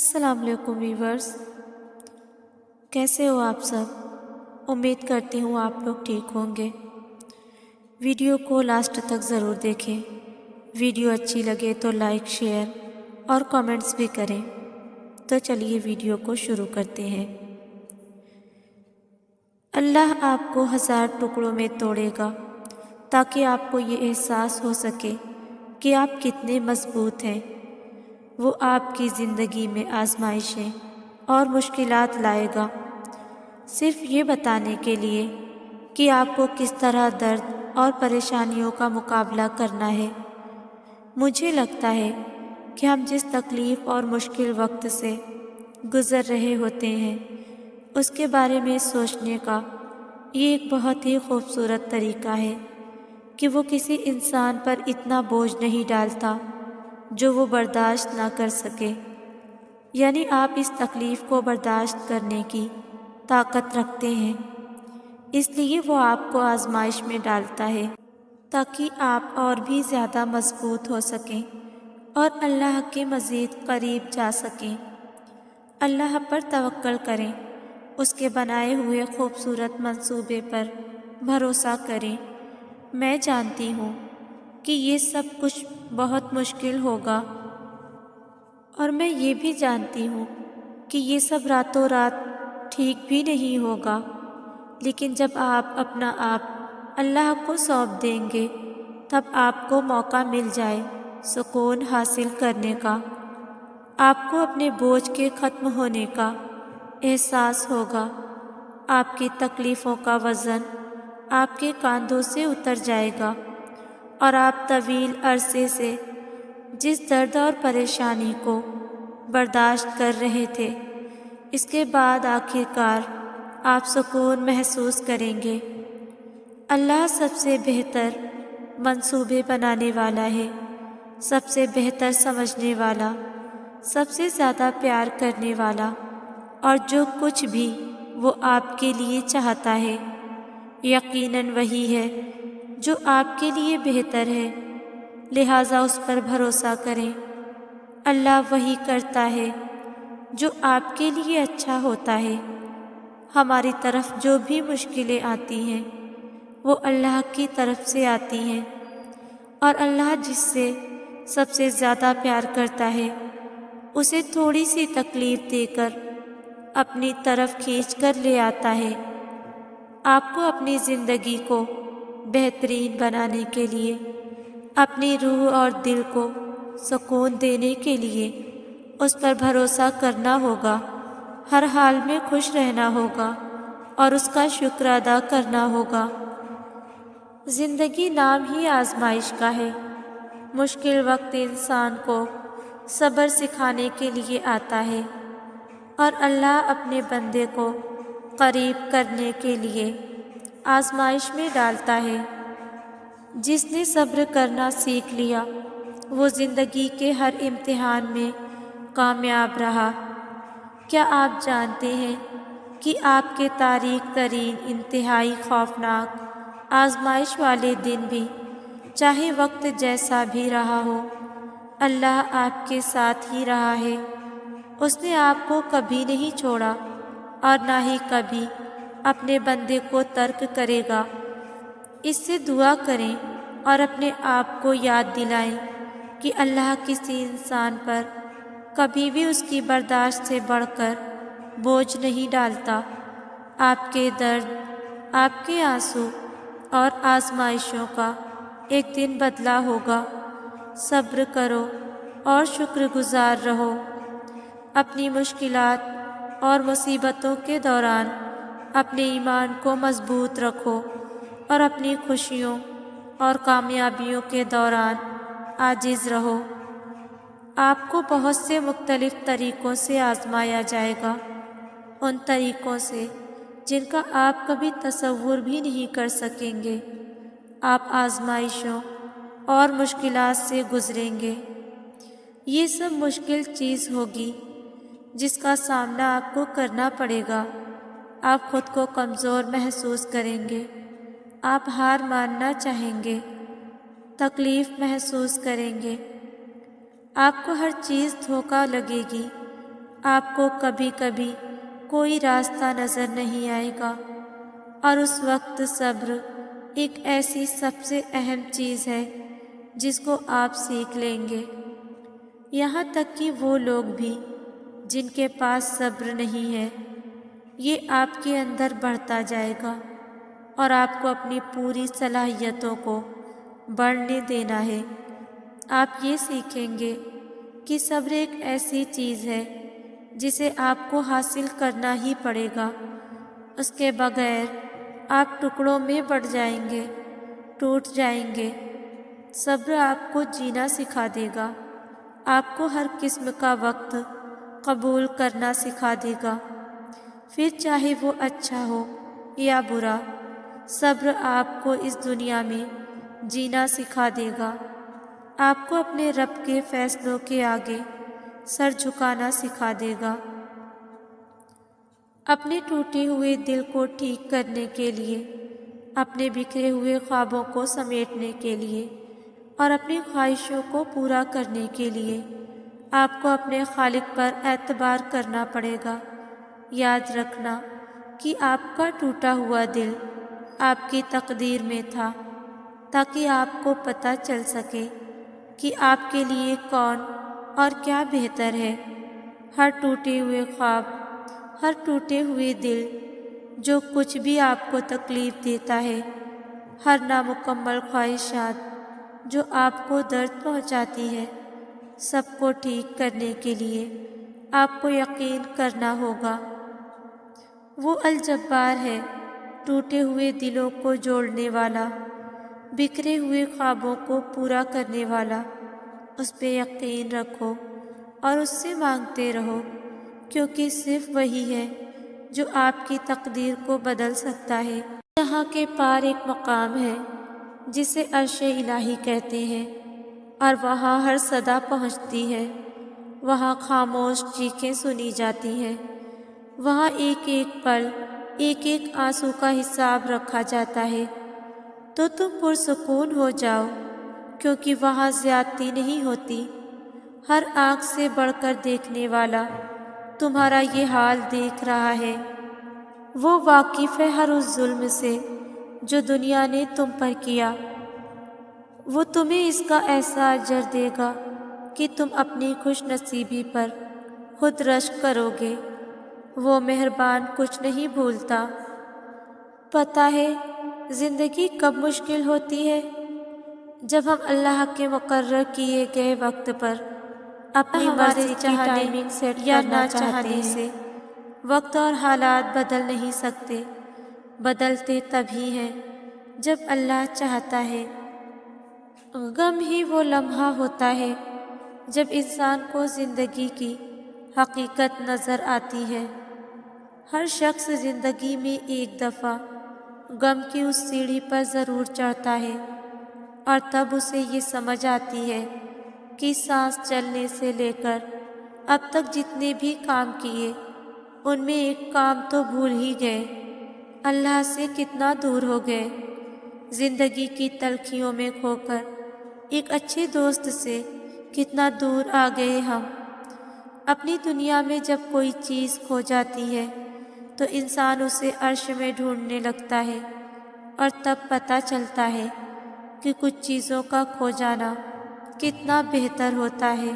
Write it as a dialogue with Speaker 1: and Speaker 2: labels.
Speaker 1: السلام علیکم ویورز، کیسے ہو آپ سب؟ امید کرتی ہوں آپ لوگ ٹھیک ہوں گے۔ ویڈیو کو لاسٹ تک ضرور دیکھیں۔ ویڈیو اچھی لگے تو لائک، شیئر اور کامنٹس بھی کریں۔ تو چلیے ویڈیو کو شروع کرتے ہیں۔ اللہ آپ کو 1000 ٹکڑوں میں توڑے گا تاکہ آپ کو یہ احساس ہو سکے کہ آپ کتنے مضبوط ہیں۔ وہ آپ کی زندگی میں آزمائشیں اور مشکلات لائے گا، صرف یہ بتانے کے لیے کہ آپ کو کس طرح درد اور پریشانیوں کا مقابلہ کرنا ہے۔ مجھے لگتا ہے کہ ہم جس تکلیف اور مشکل وقت سے گزر رہے ہوتے ہیں اس کے بارے میں سوچنے کا یہ ایک بہت ہی خوبصورت طریقہ ہے کہ وہ کسی انسان پر اتنا بوجھ نہیں ڈالتا جو وہ برداشت نہ کر سکے۔ یعنی آپ اس تکلیف کو برداشت کرنے کی طاقت رکھتے ہیں، اس لیے وہ آپ کو آزمائش میں ڈالتا ہے تاکہ آپ اور بھی زیادہ مضبوط ہو سکیں اور اللہ کے مزید قریب جا سکیں۔ اللہ پر توکل کریں، اس کے بنائے ہوئے خوبصورت منصوبے پر بھروسہ کریں۔ میں جانتی ہوں کہ یہ سب کچھ بہت مشکل ہوگا، اور میں یہ بھی جانتی ہوں کہ یہ سب راتوں رات ٹھیک بھی نہیں ہوگا، لیکن جب آپ اپنا آپ اللہ کو سونپ دیں گے تب آپ کو موقع مل جائے سکون حاصل کرنے کا۔ آپ کو اپنے بوجھ کے ختم ہونے کا احساس ہوگا۔ آپ کی تکلیفوں کا وزن آپ کے کاندھوں سے اتر جائے گا، اور آپ طویل عرصے سے جس درد اور پریشانی کو برداشت کر رہے تھے اس کے بعد آخر کار آپ سکون محسوس کریں گے۔ اللہ سب سے بہتر منصوبے بنانے والا ہے، سب سے بہتر سمجھنے والا، سب سے زیادہ پیار کرنے والا، اور جو کچھ بھی وہ آپ کے لیے چاہتا ہے یقیناً وہی ہے جو آپ کے لیے بہتر ہے، لہٰذا اس پر بھروسہ کریں۔ اللہ وہی کرتا ہے جو آپ کے لیے اچھا ہوتا ہے۔ ہماری طرف جو بھی مشکلیں آتی ہیں وہ اللہ کی طرف سے آتی ہیں، اور اللہ جس سے سب سے زیادہ پیار کرتا ہے اسے تھوڑی سی تکلیف دے کر اپنی طرف کھینچ کر لے آتا ہے۔ آپ کو اپنی زندگی کو بہترین بنانے کے لیے، اپنی روح اور دل کو سکون دینے کے لیے اس پر بھروسہ کرنا ہوگا، ہر حال میں خوش رہنا ہوگا اور اس کا شکر ادا کرنا ہوگا۔ زندگی نام ہی آزمائش کا ہے۔ مشکل وقت انسان کو صبر سکھانے کے لیے آتا ہے، اور اللہ اپنے بندے کو قریب کرنے کے لیے آزمائش میں ڈالتا ہے۔ جس نے صبر کرنا سیکھ لیا وہ زندگی کے ہر امتحان میں کامیاب رہا۔ کیا آپ جانتے ہیں کہ آپ کے تاریک ترین انتہائی خوفناک آزمائش والے دن بھی، چاہے وقت جیسا بھی رہا ہو، اللہ آپ کے ساتھ ہی رہا ہے۔ اس نے آپ کو کبھی نہیں چھوڑا اور نہ ہی کبھی اپنے بندے کو ترک کرے گا۔ اس سے دعا کریں اور اپنے آپ کو یاد دلائیں کہ اللہ کسی انسان پر کبھی بھی اس کی برداشت سے بڑھ کر بوجھ نہیں ڈالتا۔ آپ کے درد، آپ کے آنسو اور آزمائشوں کا ایک دن بدلہ ہوگا۔ صبر کرو اور شکر گزار رہو۔ اپنی مشکلات اور مصیبتوں کے دوران اپنے ایمان کو مضبوط رکھو، اور اپنی خوشیوں اور کامیابیوں کے دوران عاجز رہو۔ آپ کو بہت سے مختلف طریقوں سے آزمایا جائے گا، ان طریقوں سے جن کا آپ کبھی تصور بھی نہیں کر سکیں گے۔ آپ آزمائشوں اور مشکلات سے گزریں گے۔ یہ سب مشکل چیز ہوگی جس کا سامنا آپ کو کرنا پڑے گا۔ آپ خود کو کمزور محسوس کریں گے، آپ ہار ماننا چاہیں گے، تکلیف محسوس کریں گے، آپ کو ہر چیز دھوکہ لگے گی، آپ کو کبھی کبھی کوئی راستہ نظر نہیں آئے گا، اور اس وقت صبر ایک ایسی سب سے اہم چیز ہے جس کو آپ سیکھ لیں گے۔ یہاں تک کہ وہ لوگ بھی جن کے پاس صبر نہیں ہے، یہ آپ کے اندر بڑھتا جائے گا اور آپ کو اپنی پوری صلاحیتوں کو بڑھنے دینا ہے۔ آپ یہ سیکھیں گے کہ صبر ایک ایسی چیز ہے جسے آپ کو حاصل کرنا ہی پڑے گا، اس کے بغیر آپ ٹکڑوں میں بٹ جائیں گے، ٹوٹ جائیں گے۔ صبر آپ کو جینا سکھا دے گا، آپ کو ہر قسم کا وقت قبول کرنا سکھا دے گا، پھر چاہے وہ اچھا ہو یا برا۔ صبر آپ کو اس دنیا میں جینا سکھا دے گا، آپ کو اپنے رب کے فیصلوں کے آگے سر جھکانا سکھا دے گا۔ اپنے ٹوٹے ہوئے دل کو ٹھیک کرنے کے لیے، اپنے بکھرے ہوئے خوابوں کو سمیٹنے کے لیے اور اپنی خواہشوں کو پورا کرنے کے لیے آپ کو اپنے خالق پر اعتبار کرنا پڑے گا۔ یاد رکھنا کہ آپ کا ٹوٹا ہوا دل آپ کی تقدیر میں تھا، تاکہ آپ کو پتہ چل سکے کہ آپ کے لیے کون اور کیا بہتر ہے۔ ہر ٹوٹے ہوئے خواب، ہر ٹوٹے ہوئے دل جو کچھ بھی آپ کو تکلیف دیتا ہے، ہر نامکمل خواہشات جو آپ کو درد پہنچاتی ہے، سب کو ٹھیک کرنے کے لیے آپ کو یقین کرنا ہوگا۔ وہ الجبار ہے، ٹوٹے ہوئے دلوں کو جوڑنے والا، بکھرے ہوئے خوابوں کو پورا کرنے والا۔ اس پہ یقین رکھو اور اس سے مانگتے رہو، کیونکہ صرف وہی ہے جو آپ کی تقدیر کو بدل سکتا ہے۔ یہاں کے پار ایک مقام ہے جسے عرش الہی کہتے ہیں، اور وہاں ہر صدا پہنچتی ہے، وہاں خاموش چیخیں سنی جاتی ہیں، وہاں ایک ایک پل، ایک ایک آنسو کا حساب رکھا جاتا ہے۔ تو تم پرسکون ہو جاؤ، کیونکہ وہاں زیادتی نہیں ہوتی۔ ہر آنکھ سے بڑھ کر دیکھنے والا تمہارا یہ حال دیکھ رہا ہے، وہ واقف ہے ہر اس ظلم سے جو دنیا نے تم پر کیا۔ وہ تمہیں اس کا ایسا اجر دے گا کہ تم اپنی خوش نصیبی پر خود رشک کرو گے۔ وہ مہربان کچھ نہیں بھولتا۔ پتہ ہے زندگی کب مشکل ہوتی ہے؟ جب ہم اللہ کے مقرر کیے گئے وقت پر اپنی مرضی کی ٹائمنگ سیٹ یا نہ چاہنے سے وقت اور حالات بدل نہیں سکتے، بدلتے تبھی ہیں جب اللہ چاہتا ہے۔ غم ہی وہ لمحہ ہوتا ہے جب انسان کو زندگی کی حقیقت نظر آتی ہے۔ ہر شخص زندگی میں ایک دفعہ غم کی اس سیڑھی پر ضرور چڑھتا ہے، اور تب اسے یہ سمجھ آتی ہے کہ سانس چلنے سے لے کر اب تک جتنے بھی کام کیے، ان میں ایک کام تو بھول ہی گئے، اللہ سے کتنا دور ہو گئے۔ زندگی کی تلخیوں میں کھو کر ایک اچھے دوست سے کتنا دور آ گئے ہم۔ اپنی دنیا میں جب کوئی چیز کھو جاتی ہے تو انسان اسے عرش میں ڈھونڈنے لگتا ہے، اور تب پتہ چلتا ہے کہ کچھ چیزوں کا کھو جانا کتنا بہتر ہوتا ہے۔